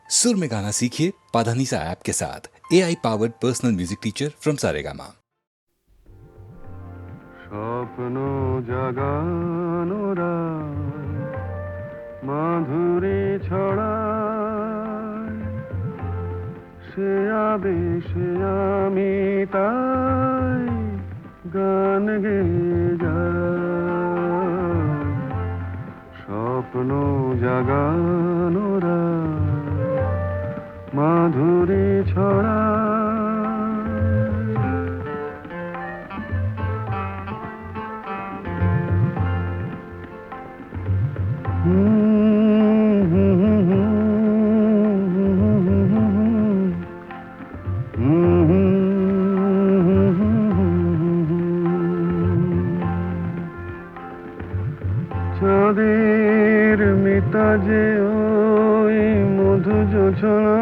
सुर में गाना सीखिए पाधानीसा ऐप के साथ AI powered personal music teacher from Saregama. স্বপ্ন জাগানোরা মাধুরী ছড়ায়, সে আবেশে আমি তাই গান গেয়ে যাই। স্বপ্ন জাগানোরা মাধুরী ছড়ায়। চাঁদের মিতাজে ওই মধু জোছনা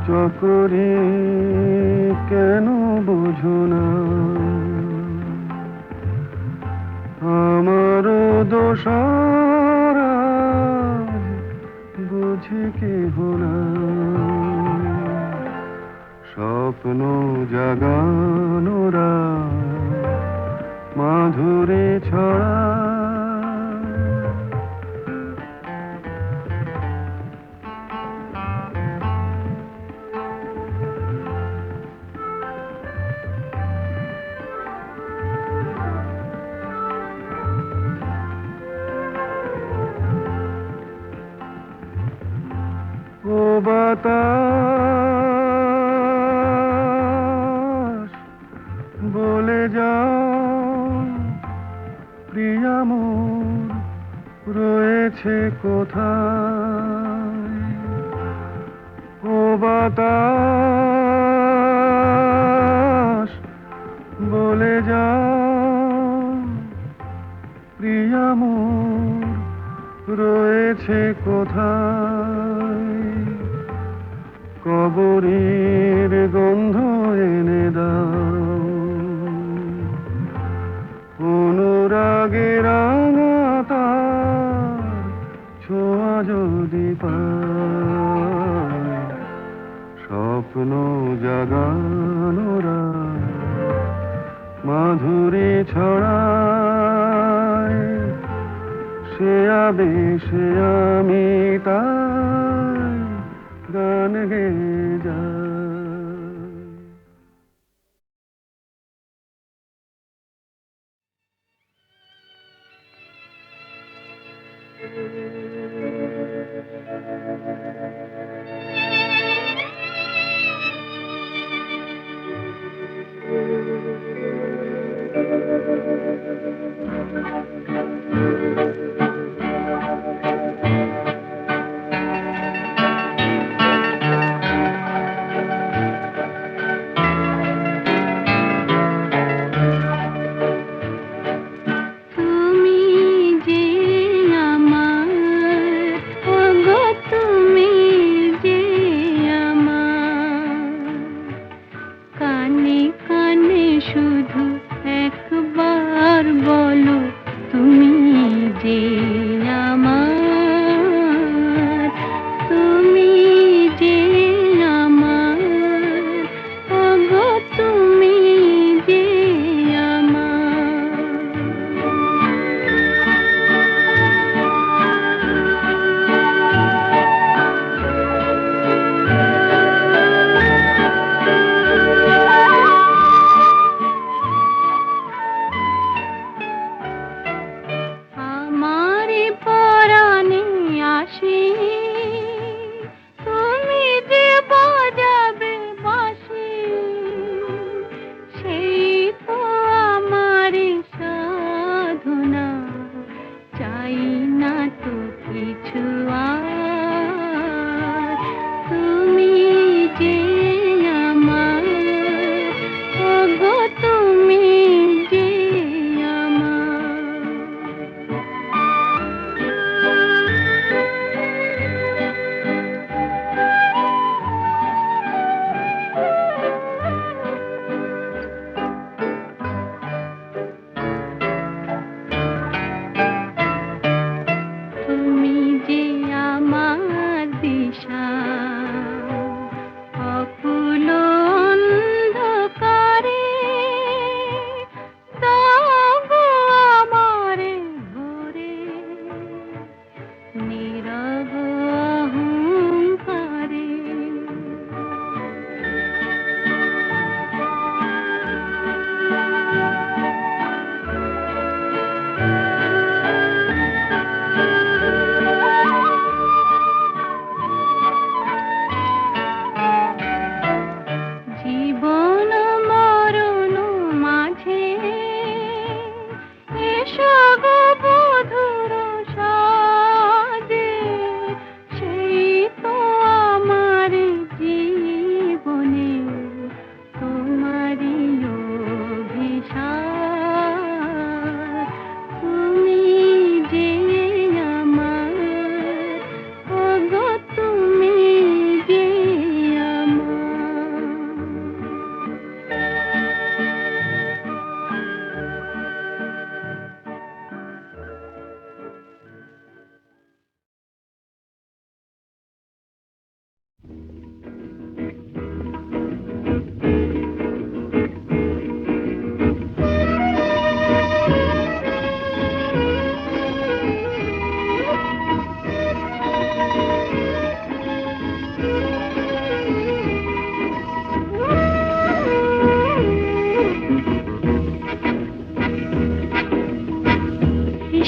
চকরি কেন বোঝো না? আমারও দোষার বুঝি কেহ না। স্বপ্ন জাগানোরা মাধুরী ছড়া। ও বাতাস বলে যাও, প্রিয়া মোর রয়েছে কোথায়? ও বাতাস বলে যাও, প্রিয়া মোর রয়েছে কোথায়? কবরের গন্ধ এনে দাও, অনুরাগে রাঙা তার ছোঁয়া যদি পায়। স্বপ্ন জাগানোরা মাধুরী ছড়ায়, সে আবেশে আমি তাই গান গেয়ে যাই।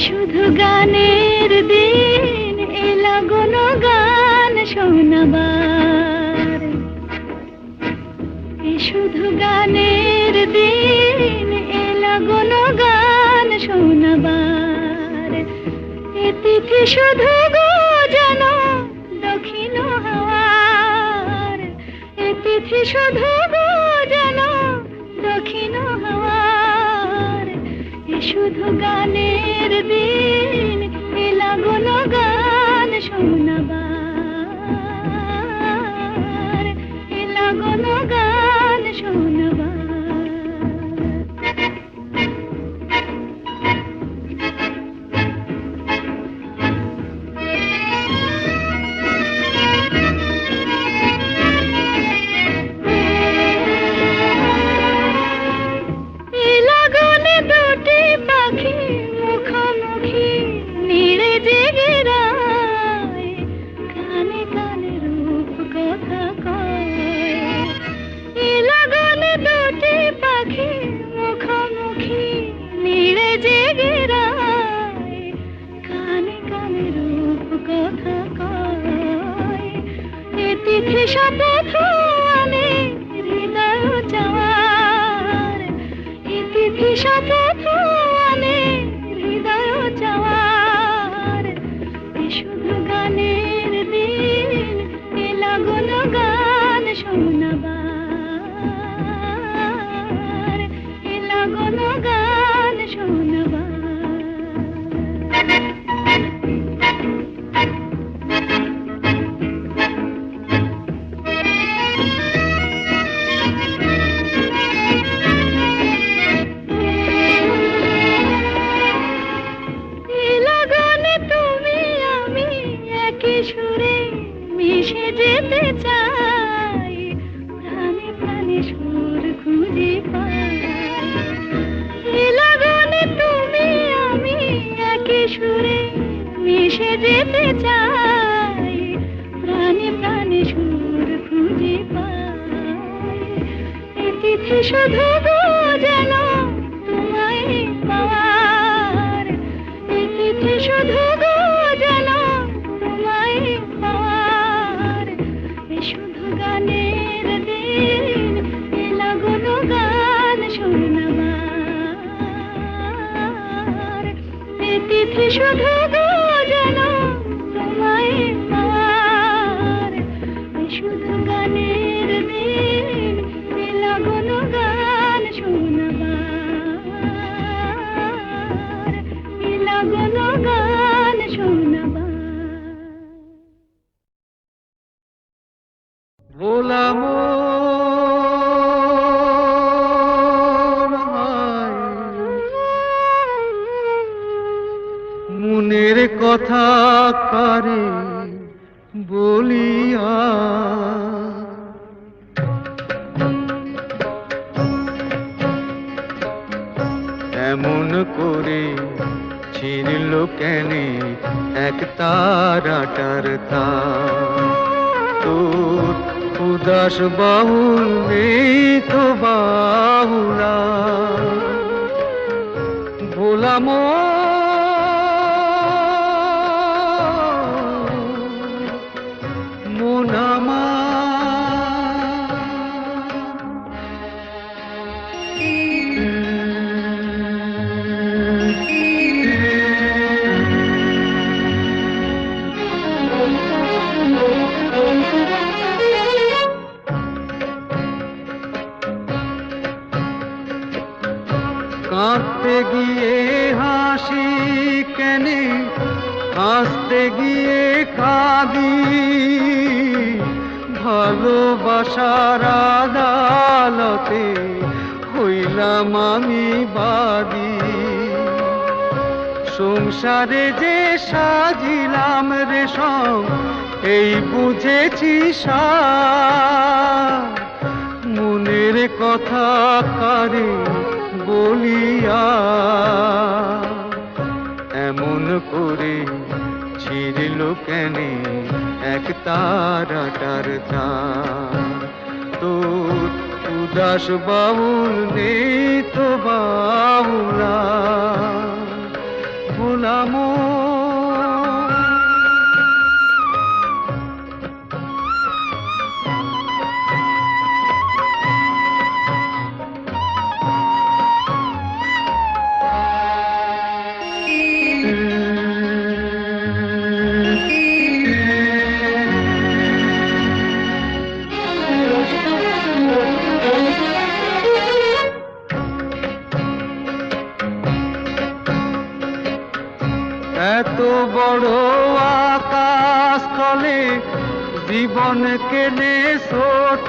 শুধু গানের দিন এলা কোনো গান শোনাবার, শুধু গানের দিন এলা কোনো গান শোনাবার। এ তিথি শুধু গো যেন দক্ষিণ হাওয়ার, এ তিথি শুধু গো যেন দক্ষিণ হাওয়ার। শুধু গানের দিন এলা কোনো গান শোনাবার, এলা কোনো গান শোনাবার। শপথ আনে হৃদয় চাওয়ার, তিথি শপথ আনে হৃদয় চাওয়ার। শুধু গানের দিন এলা কোনো গান শোনাবার, এলা কোনো গান শোনাবার। সুরে মিশে যেতে চাই, প্রাণে প্রাণে সুর খুঁজে পাই। লাগনে তুমি আমি একই সুরে মিশে যেতে চাই, প্রাণে প্রাণে সুর খুঁজে পাই। এ তিথি শুধু গো যেন তোমায় পাওয়ার, এ তিথি শুধু গো যেন পাওয়ার। শুধু গানের দিন এলা কোনো গান শোনাবার, এ তিথি শুধু গো যেন তোমায় পাওয়ার। শুধু গানের দিন এলা কোনো গান শোনাবার, এলা কোনো গান শোনাবার। ভোলা মনের কথা কারে বলিয়া, এমন করে ছিঁড়ল কেনে এক তারাটার তার। তোর উদাস বাহুল নেই তো বাহুলা, ভোলা মন আমার। কাঁদতে গিয়ে হাসি কেনে, হাসতে গিয়ে কাঁদি, ভালোবাসার আদালতে হইলাম আমি বাদী। সংসারে যে সাজিলাম রেশম এই বুঝেছি সার, মনের কথা কারে বলিয়া এমন করে ছিড়ল কেনে এক তারাটার তার। তোর উদাস বাউল নেই তো বাউলা ভোলাম। এত বড় আকাশ তলে জীবন কেনে ছোট,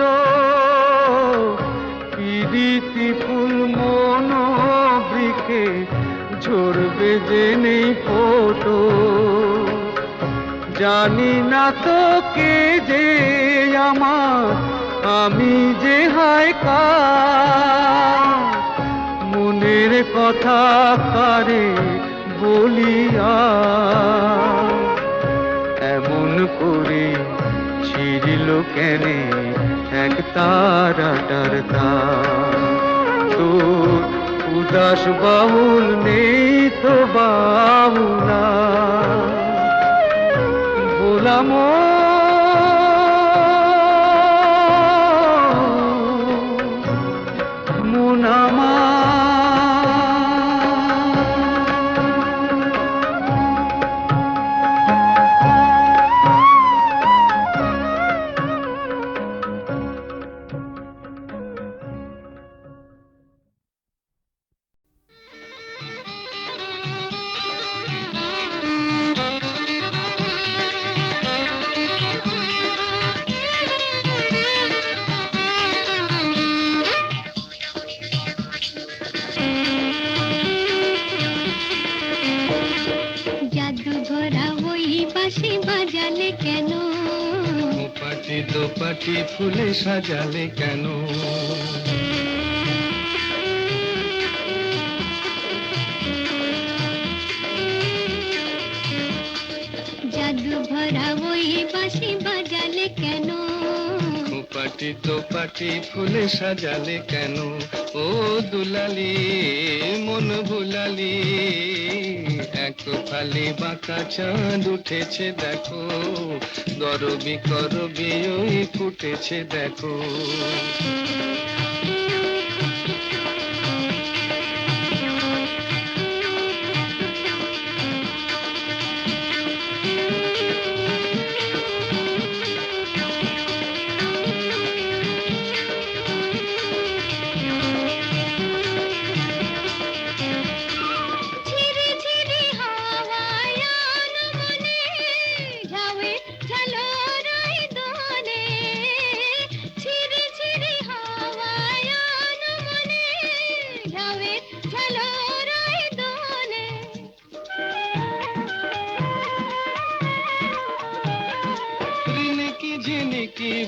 পিরিতি ফুল মন বৃক্ষে ঝরবে যে নেই ফোটো। জানি না তো কে যে আমার, আমি যে হায় কার, মনের কথা কারে বলিয়া এমন করে ছিড়ল কেনে এক তারাটার তার। তোর উদাস বাউল নেই তো বাউলা বলাম। দোপাটি ফুলে সাজালে কেন? জাদু ভরা ওই বাঁশি বাজালে কেন? দোপাটি দোপাটি ফুলে সাজালে কেন? ও দুলালি মন ভুলালি, এক ফালি বাঁকা চাঁদ উঠেছে দেখো, গরবি করবি ওই ফুটেছে দেখো।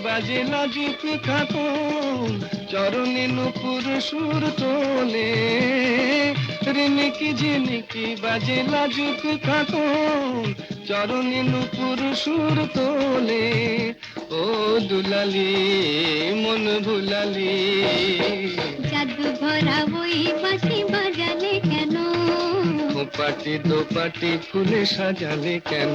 বাজে লাজুক খাতুন চরণে নুপুর সুর তোলে, রিনিকি ঝিনিকি বাজে লাজুক খাতুন চরণে নুপুর সুর তোলে। ও দুলালি মন ভুলালি, জাদু ভরা ওই বাঁশি বাজালে কেন? দোপাটি দোপাটি ফুলে সাজালে কেন?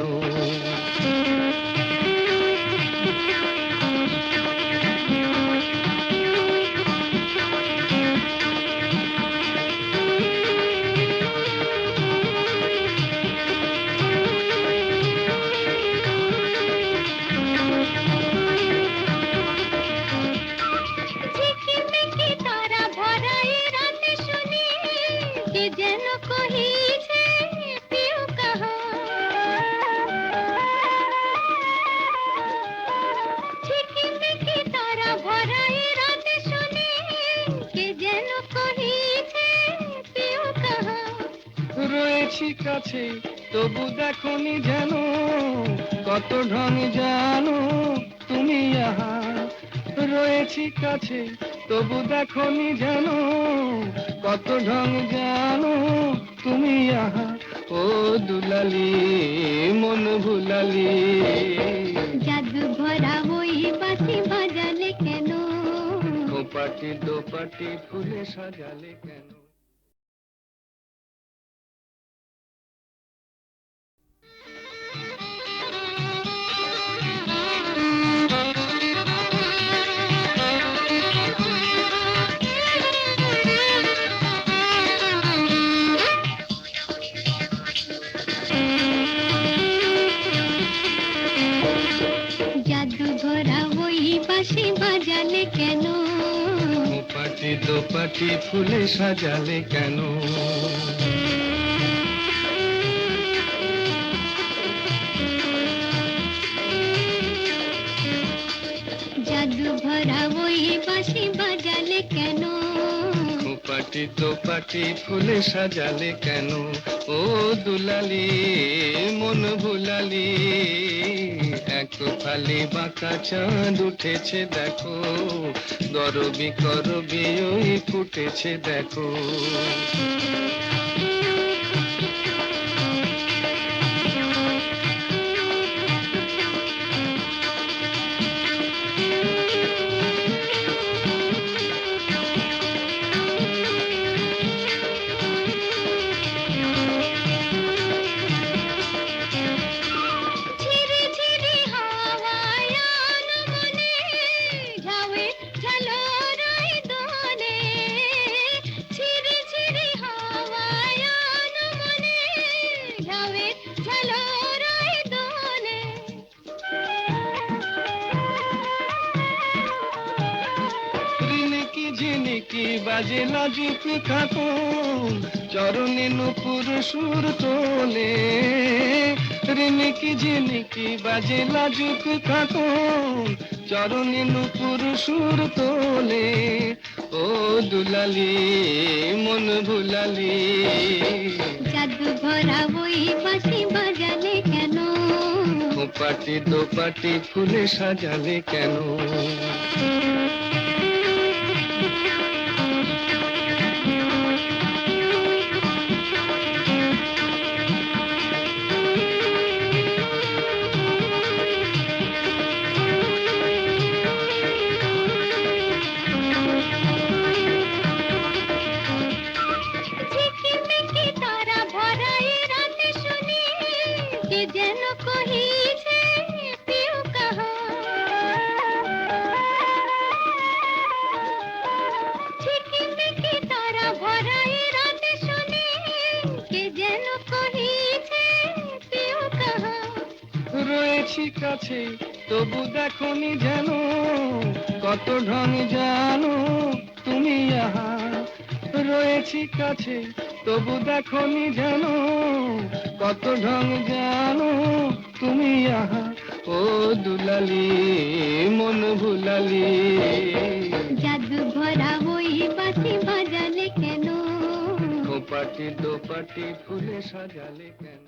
রয়েছি কাছে তবু দেখনি যেন, কত ঢং জানো তুমি আহা রয়েছি কাছে তবু দেখনি জানো কত ঢং জানো তুমি আহা ও দুলালি মন ভুলালি জাদু ভরা ওই বাঁশি বাজালে কেন পাটি দোপাটি ফুলে সাজালে কেন জাদু ভরা ওই বাঁশি বাজালে কেন পাটি দোপাটি ফুলে সাজালে কেন জাদু ভরা ওই বাঁশি বাজালে কেন পাটি দোপাটি ফুলে সাজালে কেন ও দুলালি মন ভুলালি এক ফালি বাঁকা চাঁদ উঠেছে দেখো গরবি করবি ওই ফুটেছে দেখো ঝিরি ঝিরি হাওয়ায় আনমনে ঝাউয়ে ঝালরাই দোলে ঝিরি ঝিরি হাওয়ায় আনমনে ঝাউয়ে ঝালরাই দোলে রিনিকি ঝিনিকি বাজে লাজুক খাতুন চরণে নুপুর সুর তোলে রিনিকি ঝিনিকি বাজে লাজুক খাতুন চরণে নুপুর সুর তোলে ও দুলালি মন ভুলালি জাদু ভরা ওই বাঁশি বাজালে কেন পাটি দোপাটি ফুলে সাজালে কেন ঝিকিমিকি তারা ভরা এ রাতে শুনি কে যেন কহিছে পিউ কাহা ঝিকিমিকি তারা ভরা এ রাতে শুনি কে যেন কহিছে পিউ কাহা রয়েছি কাছে তবু দেখনি যেন কত ঢং জানো তুমি আহা রয়েছি কাছে তবু দেখনি যেন কত ঢং জানো তুমি আহা ও দুলালি মন ভুলালি জাদু ভরা ওই বাঁশি বাজালে কেন পাটি দোপাটি ফুলে সাজালে কেন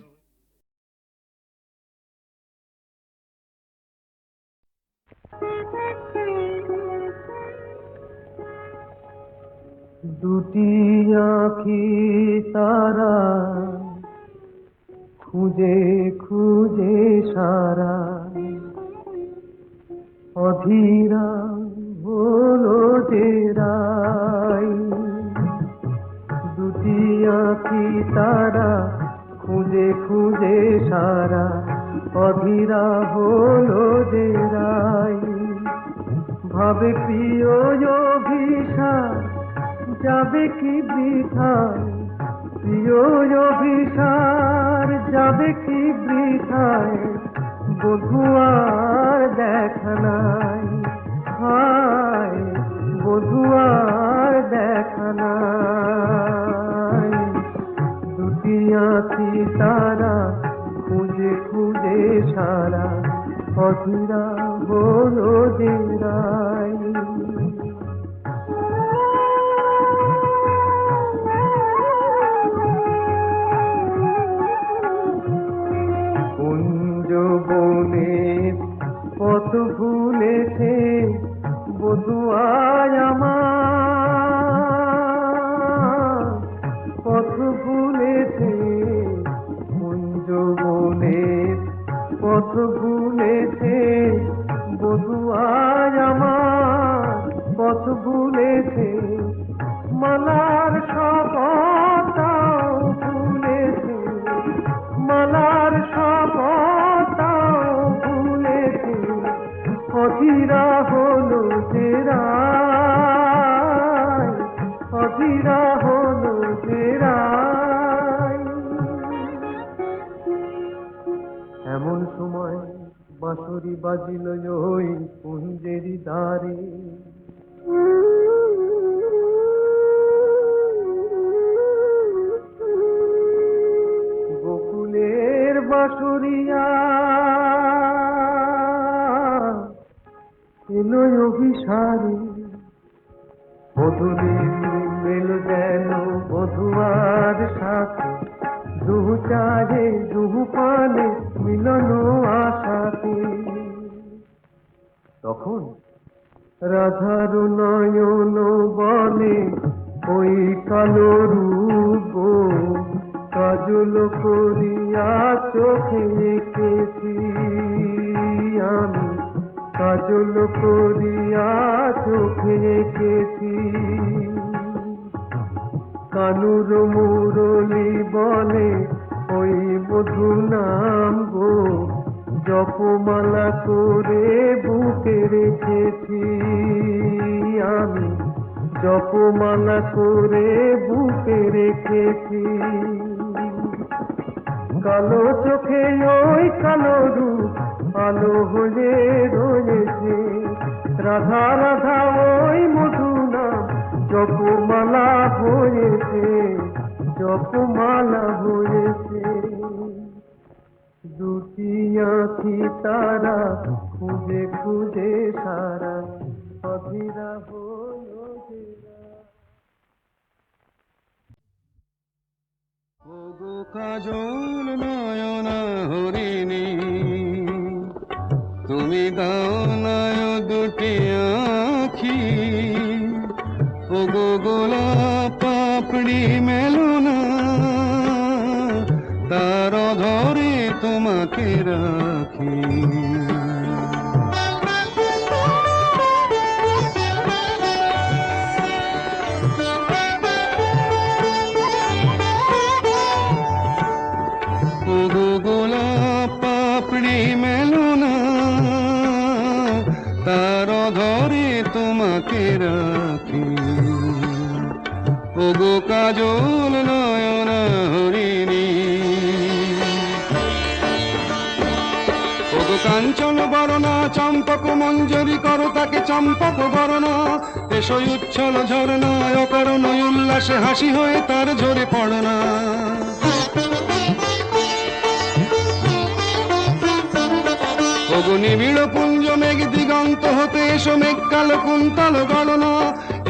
দুটি আঁখি তারা খুঁজে খুঁজে সারা অধীরা হলো যে রাই দুটি আঁখি তারা খুঁজে খুঁজে সারা অধীরা হলো যে রাই ভাবে প্রিয় অভিশাপ যাবে কি বৃথায় প্রিয় অভিসার যাবে কি বৃথায় বধুয়ার দেখা নাই হায় বধুয়ার দেখা নাই দুটি আঁখি তারা খুঁজে খুঁজে সারা অধীরা হলো যে রাই কুঞ্জ বনে কত ভুলেছে বধুয়ায় আমার, পথ ভুলেছে কুঞ্জ বনের, পথ ভুলেছে বধুয়ায় আমার, পথ ভুলেছে মালার শপথটাও ভুলেছে, মালার শপথটাও ভুলেছে, অধীরা হলো যে রায়, অধীরা হলো যে রায়। এমন সময় বাঁশরি বাজিল ওই কুঞ্জেরি দ্বারে, গোকুলের বাঁশরিয়া এলো অভিসারে, বধূরে মেল যেন বধুয়ার সাথে, দুহু চারে দুহু পানে মিলন আশাতে। তখন রাধার নয়ন বলে ওই কালো রূপ কাজল করিয়া চোখে এঁকেছি আমি, কাজল করিয়া চোখে এঁকেছি। কানুর মুরলি বলে ওই মধু নাম গো, জপমালা করে বুকে রেখেছি আমি, জপমালা করে বুকে রেখেছি। কালো চোখে ওই কালো রূপ আলো হয়ে রয়েছে, রাধা রাধা ওই মধু নাম জপমালা হয়েছে, জপমালা হয়েছে। দুটি আঁখি তারা খুঁজে খুঁজে সারা, অধীরা হলো যে রায়। ওগো কাজল নয়না হরিণী, তুমি দাও নয় দুটি আঁখি, ওগো গোলাপ পাপড়ি মেলো না, তার ধরে তোমাকে রাখি। ওগো গোলাপ পাপড়ি মেলো না, তার ধরে তোমাকে রাখি। ওগো কাজল নয়না হরিণী, ওগো কাঞ্চন বরণা চম্পক মঞ্জরি করো তাকে চম্পক বরণা, এসই উচ্ছল ঝরনা অকারণ উল্লাসে হাসি হয়ে তার ঝরে পড়না। ওগো নিবিড় পুঞ্জ মেঘ দিগন্ত হতে এসো মেঘ কালো কুন্তল গণনা,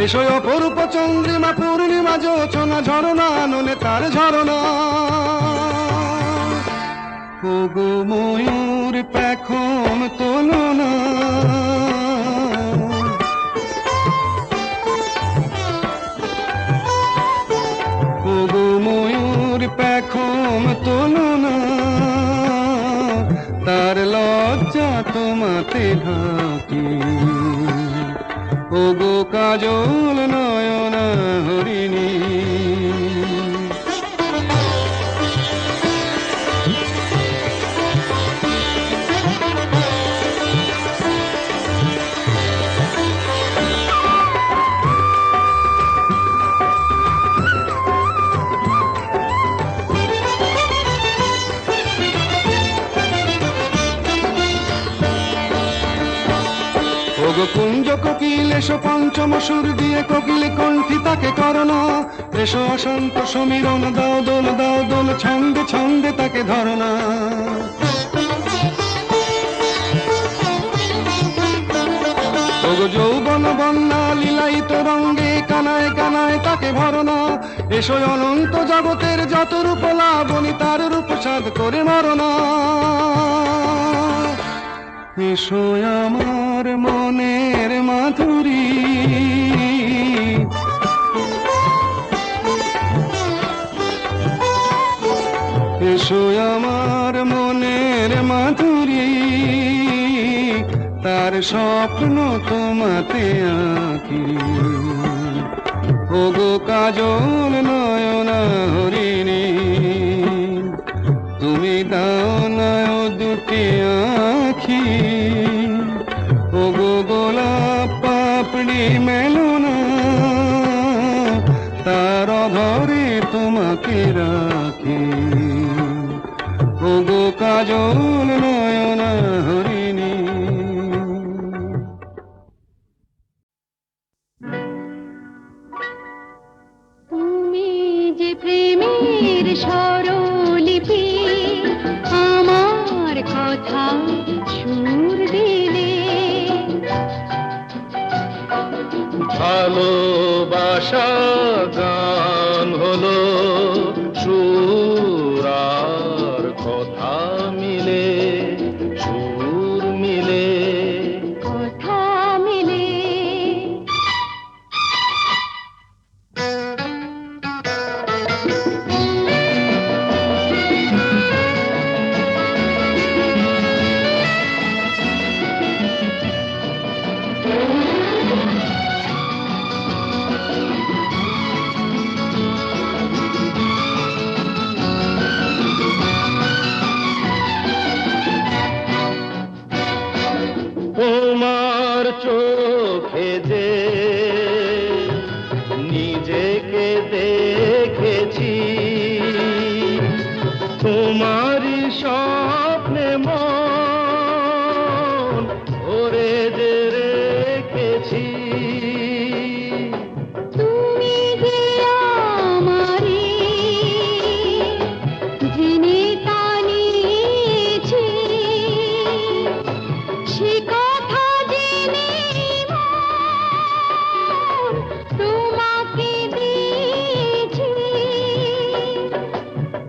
এসো অপরূপ চন্দ্রিমা পূর্ণিমা যোচনা ঝরনা ননে তার ঝরনা। ওগো ময়ূর পেখম তোলো না, ওগো ময়ূর পেখম তোলো না, তার লজ্জা তোমাতে ঢাকি। ওগো কাজল নয়না হরিণী, ওগো কুঞ্জ কোকিল এসো পঞ্চম সুর দিয়ে কোকিল কণ্ঠী তাকে করোনা, এসো অশান্ত সমীরণ দাও দোল ছন্দে ছন্দে তাকে ধরনা। ওগো যৌবন বন্যা লীলায়িত রঙ্গে কানায় কানায় তাকে ভরনা, এসো অনন্ত জগতের যত রূপ লাবণী তার রূপ সাধ করে মরনা। এসো আমার মনের মাধুরী, এসো আমার মনের মাধুরী, তার স্বপ্ন তোমাতে আঁকি। ওগো কাজল নয়না হরিণী, তুমি দাও না ও দুটি আঁখি। ওগো গোলাপ পাপড়ি মেলো না, তার অধরে তোমাকে রাখি। ওগো কাজল নয়না হরিণী। তুমি যে প্রেমের স্বরলিপি, আমার কথা সুর দিলে। ভালোবাসা গান হলো সুর আর কথা মিলে, সুর মিলে। কথা মিলে। তোমার চোখে যে নিজেকে দেখেছি, তোমারই স্বপ্নে মন ভরে যে রেখেছি। তুমি যে আমারে জেনে তা নিয়েছি, সে কথা জেনে মন তোমাকে দিয়েছি।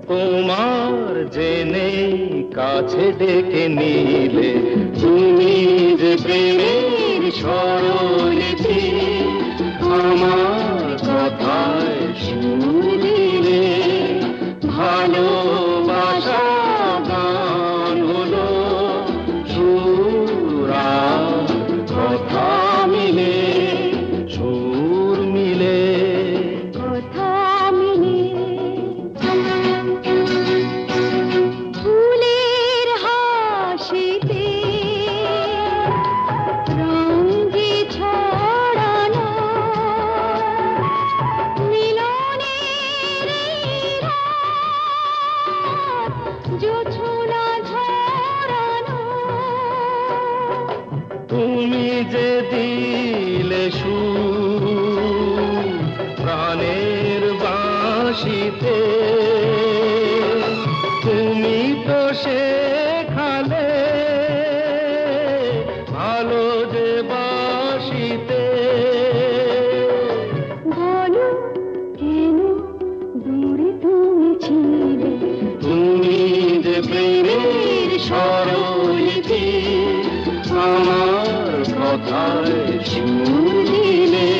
তোমার জেনে কাছে ডেকে নিলে, তুমি যে প্রেমের স্বরলিপি, আমার কথায় সুর দিলে। ভালোবাসা গান হলো সুর আর কথা মিলে, সুর মিলে। কথা মিলে। ফুলের হাসিতে রঙ যে ছড়ানো, মিলনের এই রাত জোছনা ঝরানো। তুমি যে দিলে সুর প্রাণের বাঁশিতে, তুমি তো শেখালে ভালো যে বাঁশিতে। বলো কেন দূরে তুমি ছিলে, তুমি যে প্রেমের স্বরলিপি, আমার কথায় সুর দিলে।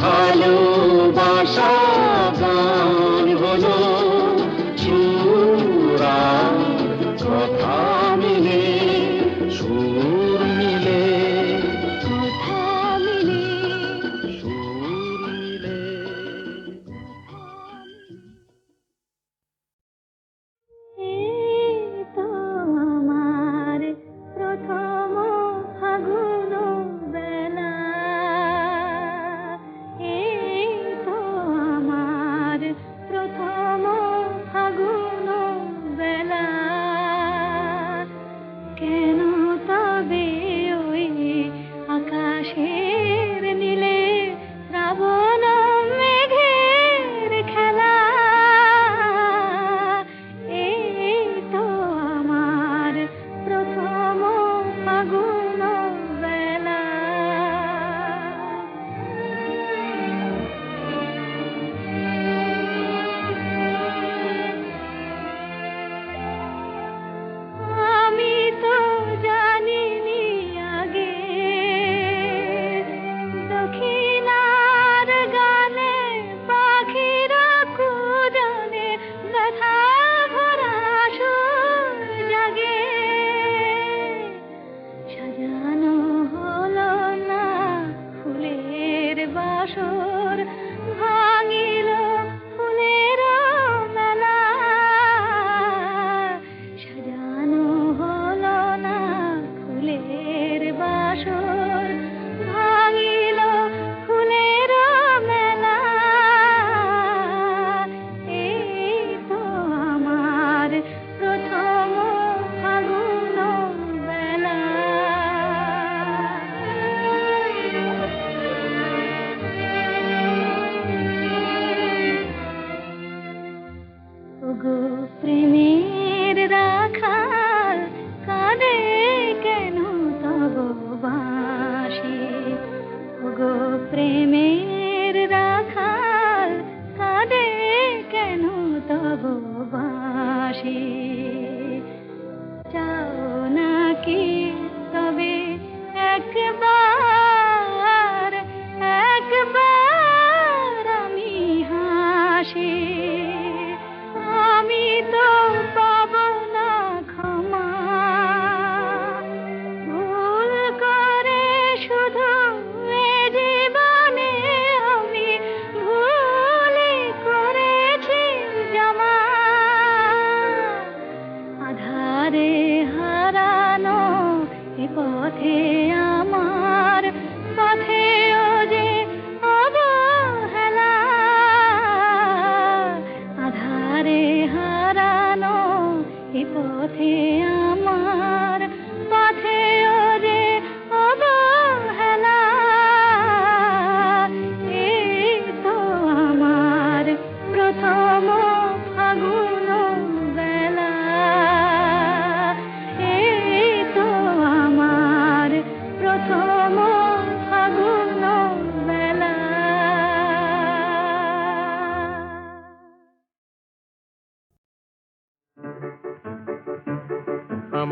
ভালোবাসা গান হলো সুর আর কথা মিলে, সুর মিলে। কথা মিলে। সুর মিলে। এই তো আমার প্রথম ফাগুন বেলা,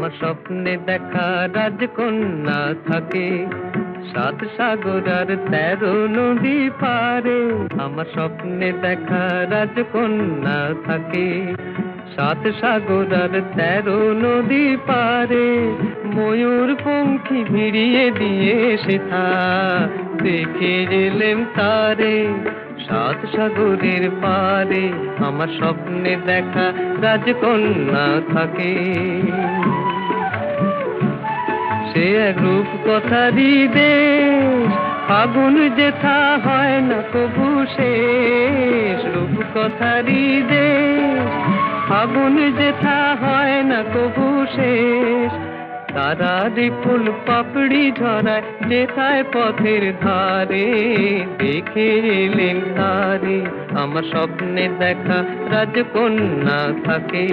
আমার স্বপ্নে দেখা রাজকন্যা থাকে 7 সাগর আর 13 নদী পারে। আমার স্বপ্নে দেখা রাজকন্যা থাকে 7 সাগর আর 13 নদী পারে। ময়ূর পঙ্খী ভিড়িয়ে দিয়ে সেথা দেখে গেলেম তারে 7 সাগরের পারে। আমার স্বপ্নে দেখা রাজকন্যা থাকে। সে এক রূপ কথারই দেশ, ফাগুন যেথা হয় না কবু শেষ। রূপ কথারই দেশ, ফাগুন যেথা হয় না কবু শেষ। তারারি ফুল পাপড়ি ঝরায় যেথায় পথের ধারে দেখে এলেন তারে। আমার স্বপ্নে দেখা রাজকন্যা থাকে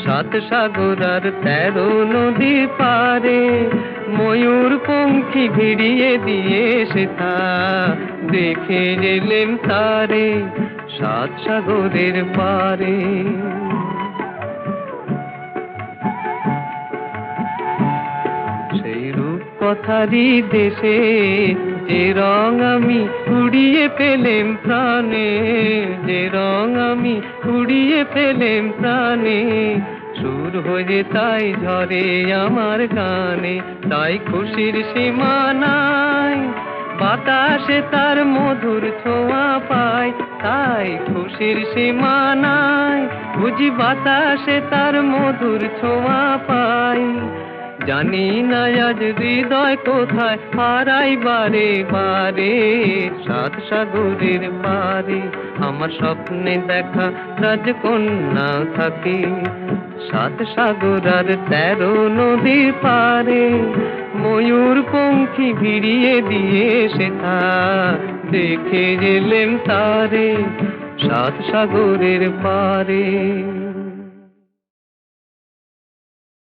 7 সাগর আর 13 নদী পারে। ময়ূর পঙ্খী ভিড়িয়ে দিয়ে সেথা দেখে এলেন তারে 7 সাগরের পারে। সেই রূপ কথারই দেশে যে রং আমি উড়িয়ে পেলেম প্রাণে, যে রং আমি উড়িয়ে পেলেম প্রাণে। সুর হয়ে তাই ঝরে আমার গানে, তাই খুশির সীমা নাই। বাতাসে তার মধুর ছোঁয়া পায়, তাই খুশির সীমা নাই। বুঝি বাতাসে তার মধুর ছোঁয়া পাই। জানি না আজ হৃদয় কোথায় হারাই বারে বারে 7 সাগরের পারে। আমার স্বপ্নে দেখা রাজকন্যা থাকে 7 সাগর আর 13 নদীর পারে। ময়ূর পঙ্খী ভিড়িয়ে দিয়ে সেথা দেখে গেলেম তারে 7 সাগরের পারে।